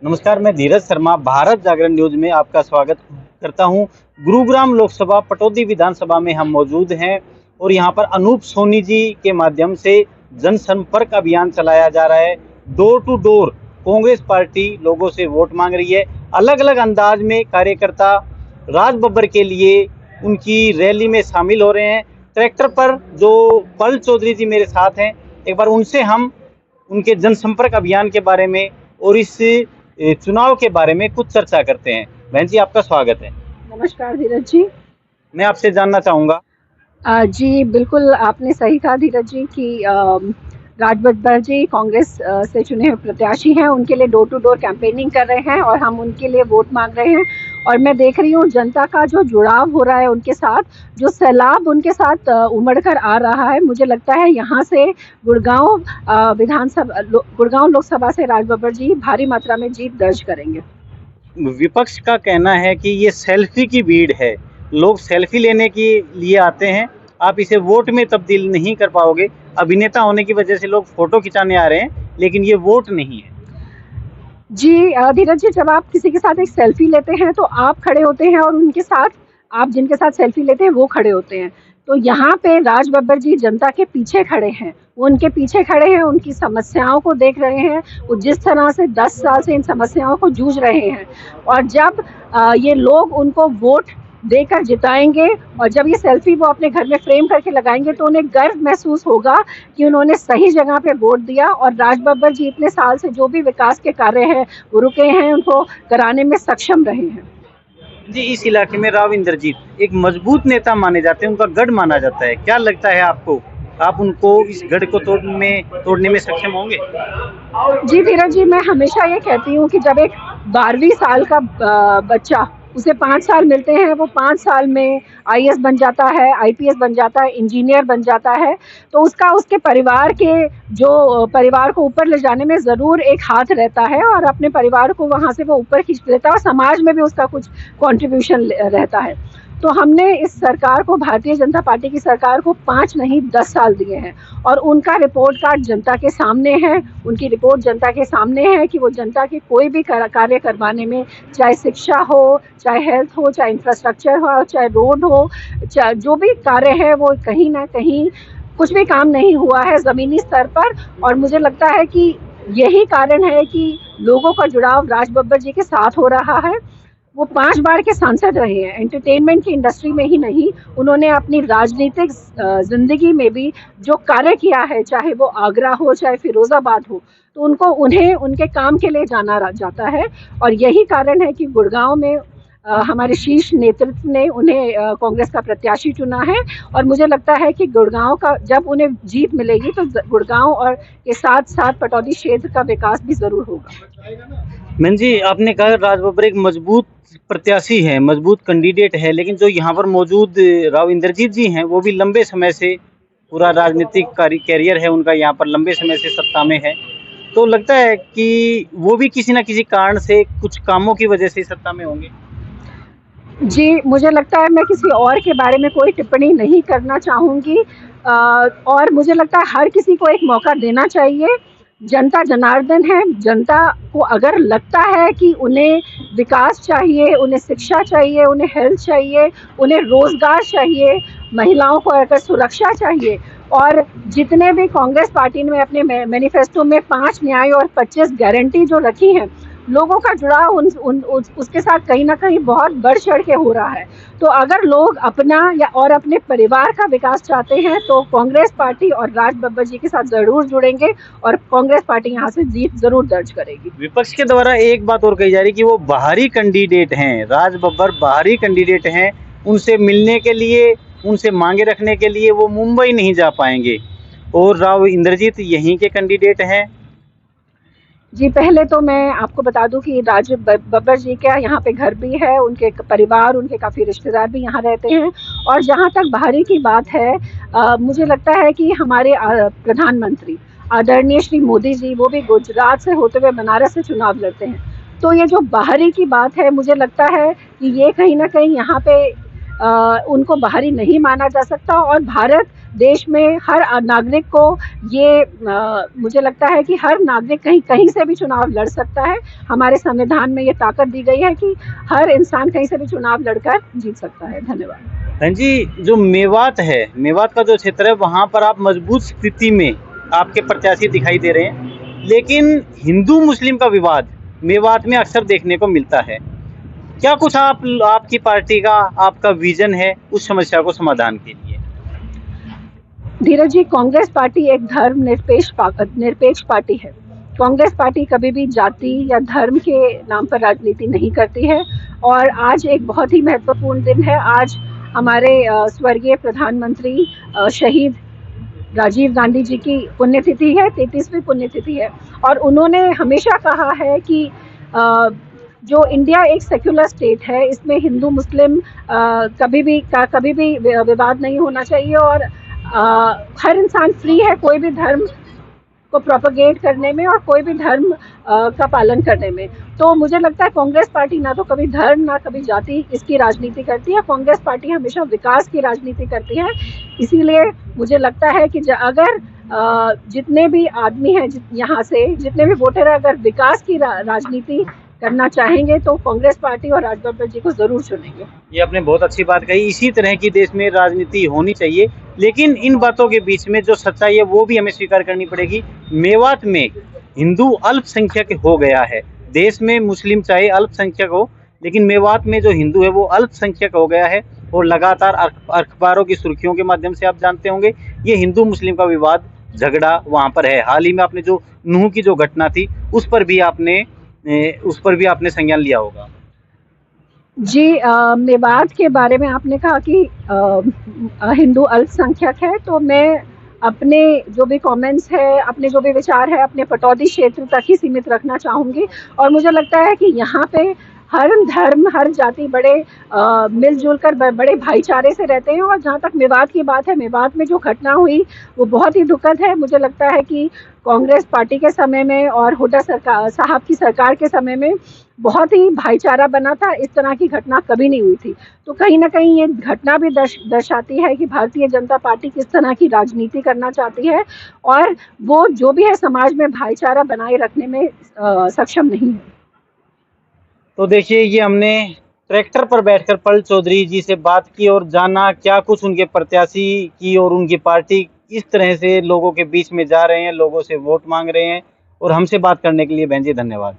नमस्कार, मैं धीरज शर्मा भारत जागरण न्यूज में आपका स्वागत करता हूं। गुरुग्राम लोकसभा पटौदी विधानसभा में हम मौजूद हैं और यहां पर अनूप सोनी जी के माध्यम से जनसंपर्क अभियान चलाया जा रहा है। Door to door Congress party लोगों से वोट मांग रही है। अलग अलग अंदाज में कार्यकर्ता राज बब्बर के लिए उनकी रैली में शामिल हो रहे हैं। ट्रैक्टर पर जो पल चौधरी जी मेरे साथ हैं, एक बार उनसे हम उनके जनसंपर्क अभियान के बारे में और इस चुनाव के बारे में कुछ चर्चा करते हैं। बहन जी, आपका स्वागत है। नमस्कार धीरज जी। मैं आपसे जानना चाहूँगा। जी बिल्कुल, आपने सही कहा धीरज जी कि राज बब्बर जी कांग्रेस से चुने हुए प्रत्याशी हैं। उनके लिए डोर टू डोर कैंपेनिंग कर रहे हैं और हम उनके लिए वोट मांग रहे हैं। और मैं देख रही हूँ जनता का जो जुड़ाव हो रहा है उनके साथ, जो सैलाब उनके साथ उमड़ कर आ रहा है। मुझे लगता है यहाँ से गुड़गांव लोकसभा से राज बब्बर जी भारी मात्रा में जीत दर्ज करेंगे। विपक्ष का कहना है कि ये सेल्फी की भीड़ है, लोग सेल्फी लेने के लिए आते हैं, आप इसे वोट में तब्दील नहीं कर पाओगे। अभिनेता होने की वजह से लोग फोटो खिंचाने आ रहे हैं, लेकिन ये वोट नहीं है। जी धीरज जी, जब आप किसी के साथ एक सेल्फी लेते हैं तो आप खड़े होते हैं और उनके साथ, आप जिनके साथ सेल्फी लेते हैं वो खड़े होते हैं। तो यहाँ पे राज बब्बर जी जनता के पीछे खड़े हैं, वो उनके पीछे खड़े हैं, उनकी समस्याओं को देख रहे हैं। वो जिस तरह से 10 साल से इन समस्याओं को जूझ रहे हैं और जब ये लोग उनको वोट देकर जिताएंगे और जब ये सेल्फी वो अपने घर में फ्रेम करके लगाएंगे तो उन्हें गर्व महसूस होगा कि उन्होंने सही जगह पे वोट दिया। और राज बब्बर जी इतने साल से जो भी विकास के कार्य हैं वो रुके हैं, उनको कराने में सक्षम रहे हैं। जी, इस इलाके में राव इंद्रजीत एक मजबूत नेता माने जाते हैं, उनका गढ़ माना जाता है। क्या लगता है आपको, आप उनको इस गढ़ को तोड़ने में सक्षम होंगे? जी धीरज जी, मैं हमेशा ये कहती हूँ कि जब एक 12वीं साल का बच्चा, उसे 5 साल मिलते हैं, वो 5 साल में आईएएस बन जाता है, आईपीएस बन जाता है, इंजीनियर बन जाता है, तो उसका उसके परिवार को ऊपर ले जाने में ज़रूर एक हाथ रहता है और अपने परिवार को वहाँ से वो ऊपर खींच लेता है और समाज में भी उसका कुछ कॉन्ट्रिब्यूशन रहता है। तो हमने इस सरकार को, भारतीय जनता पार्टी की सरकार को 5 नहीं 10 साल दिए हैं और उनका रिपोर्ट कार्ड जनता के सामने है। उनकी रिपोर्ट जनता के सामने है कि वो जनता के कोई भी कार्य करवाने में, चाहे शिक्षा हो, चाहे हेल्थ हो, चाहे इंफ्रास्ट्रक्चर हो, चाहे रोड हो, चाहे जो भी कार्य है, वो कहीं ना कहीं कुछ भी काम नहीं हुआ है ज़मीनी स्तर पर। और मुझे लगता है कि यही कारण है कि लोगों का जुड़ाव राज बब्बर जी के साथ हो रहा है। वो 5 बार के सांसद रहे हैं, एंटरटेनमेंट की इंडस्ट्री में ही नहीं, उन्होंने अपनी राजनीतिक ज़िंदगी में भी जो कार्य किया है, चाहे वो आगरा हो, चाहे फिरोज़ाबाद हो, तो उन्हें उनके काम के लिए जाना जाता है। और यही कारण है कि गुड़गांव में हमारे शीर्ष नेतृत्व ने उन्हें कांग्रेस का प्रत्याशी चुना है। और मुझे लगता है कि गुड़गांव का जब उन्हें जीत मिलेगी तो गुड़गांव और के साथ साथ पटौदी क्षेत्र का विकास भी ज़रूर होगा। मैन जी, आपने कहा राज बब्बर एक मजबूत प्रत्याशी है, मजबूत कैंडिडेट है, लेकिन जो यहाँ पर मौजूद राव इंद्रजीत जी हैं, वो भी लंबे समय से, पूरा राजनीतिक कैरियर है उनका, यहाँ पर लंबे समय से सत्ता में है। तो लगता है कि वो भी किसी न किसी कारण से, कुछ कामों की वजह से सत्ता में होंगे। जी, मुझे लगता है मैं किसी और के बारे में कोई टिप्पणी नहीं करना चाहूँगी। और मुझे लगता है हर किसी को एक मौका देना चाहिए। जनता जनार्दन है, जनता को अगर लगता है कि उन्हें विकास चाहिए, उन्हें शिक्षा चाहिए, उन्हें हेल्थ चाहिए, उन्हें रोज़गार चाहिए, महिलाओं को अगर सुरक्षा चाहिए, और जितने भी कांग्रेस पार्टी ने अपने मैनिफेस्टो में 5 न्याय और 25 गारंटी जो रखी हैं, लोगों का जुड़ाव उसके साथ कहीं ना कहीं बहुत बढ़ चढ़ के हो रहा है। तो अगर लोग अपना या और अपने परिवार का विकास चाहते हैं तो कांग्रेस पार्टी और राज बब्बर जी के साथ जरूर जुड़ेंगे और कांग्रेस पार्टी यहाँ से जीत जरूर दर्ज करेगी। विपक्ष के द्वारा एक बात और कही जा रही कि वो बाहरी कैंडिडेट हैं, राज बब्बर बाहरी कैंडिडेट हैं, उनसे मिलने के लिए, उनसे मांगे रखने के लिए वो मुंबई नहीं जा पाएंगे, और राव इंद्रजीत यहीं के कैंडिडेट हैं। जी, पहले तो मैं आपको बता दूं कि राज बब्बर जी का यहाँ पे घर भी है, उनके परिवार, उनके काफ़ी रिश्तेदार भी यहाँ रहते हैं। और जहाँ तक बाहरी की बात है, मुझे लगता है कि हमारे प्रधानमंत्री आदरणीय श्री मोदी जी, वो भी गुजरात से होते हुए बनारस से चुनाव लड़ते हैं। तो ये जो बाहरी की बात है, मुझे लगता है कि ये कहीं ना कहीं यहाँ पे उनको बाहरी नहीं माना जा सकता। और भारत देश में हर नागरिक को ये मुझे लगता है कि हर नागरिक कहीं कहीं से भी चुनाव लड़ सकता है। हमारे संविधान में ये ताकत दी गई है कि हर इंसान कहीं से भी चुनाव लड़कर जीत सकता है। धन्यवाद। बहन जी, जो मेवात है, मेवात का जो क्षेत्र है, वहाँ पर आप मजबूत स्थिति में आपके प्रत्याशी दिखाई दे रहे हैं, लेकिन हिंदू मुस्लिम का विवाद मेवात में अक्सर देखने को मिलता है। क्या कुछ आपकी पार्टी का आपका विजन है उस समस्या को समाधान के लिए? धीरज जी, कांग्रेस पार्टी एक धर्म निरपेक्ष पार्टी है। कांग्रेस पार्टी कभी भी जाति या धर्म के नाम पर राजनीति नहीं करती है। और आज एक बहुत ही महत्वपूर्ण दिन है। आज हमारे स्वर्गीय प्रधानमंत्री शहीद राजीव गांधी जी की पुण्यतिथि है, 33वीं पुण्यतिथि है। और उन्होंने हमेशा कहा है कि जो इंडिया एक सेक्युलर स्टेट है, इसमें हिंदू मुस्लिम कभी भी विवाद नहीं होना चाहिए। और हर इंसान फ्री है कोई भी धर्म को प्रोपेगेट करने में और कोई भी धर्म का पालन करने में। तो मुझे लगता है कांग्रेस पार्टी ना तो कभी धर्म ना कभी जाति इसकी राजनीति करती है। कांग्रेस पार्टी हमेशा विकास की राजनीति करती है। इसीलिए मुझे लगता है कि अगर जितने भी आदमी हैं यहाँ से, जितने भी वोटर हैं, अगर विकास की राजनीति करना चाहेंगे तो कांग्रेस पार्टी और राजबब्बर जी को जरूर चुनेंगे। ये आपने बहुत अच्छी बात कही। इसी तरह की देश में राजनीति होनी चाहिए, लेकिन इन बातों के बीच में जो सच्चाई है वो भी हमें स्वीकार करनी पड़ेगी। मेवात में हिंदू अल्पसंख्यक हो गया है। देश में मुस्लिम चाहे अल्पसंख्यक हो, लेकिन मेवात में जो हिंदू है वो अल्पसंख्यक हो गया है। और लगातार अखबारों की सुर्खियों के माध्यम से आप जानते होंगे, ये हिंदू मुस्लिम का विवाद झगड़ा वहां पर है। हाल ही में आपने जो नूह की जो घटना थी उस पर भी आपने संज्ञान लिया होगा। जी, मेवात के बारे में आपने कहा कि हिंदू अल्पसंख्यक है, तो मैं अपने जो भी कमेंट्स है, अपने जो भी विचार है, अपने पटौदी क्षेत्र तक ही सीमित रखना चाहूँगी। और मुझे लगता है कि यहाँ पे हर धर्म, हर जाति बड़े मिलजुल कर बड़े भाईचारे से रहते हैं। और जहाँ तक मेवात की बात है, मेवात में जो घटना हुई वो बहुत ही दुखद है। मुझे लगता है कि कांग्रेस पार्टी के समय में और हुड्डा साहब की सरकार के समय में बहुत ही भाईचारा बना था। इस तरह की घटना कभी नहीं हुई थी। तो कहीं ना कहीं ये घटना भी दर्शाती है कि भारतीय जनता पार्टी किस तरह की राजनीति करना चाहती है और वो जो भी है समाज में भाईचारा बनाए रखने में सक्षम नहीं है। तो देखिए, ये हमने ट्रैक्टर पर बैठकर पल चौधरी जी से बात की और जाना क्या कुछ उनके प्रत्याशी की और उनकी पार्टी इस तरह से लोगों के बीच में जा रहे हैं, लोगों से वोट मांग रहे हैं। और हमसे बात करने के लिए बहन जी धन्यवाद।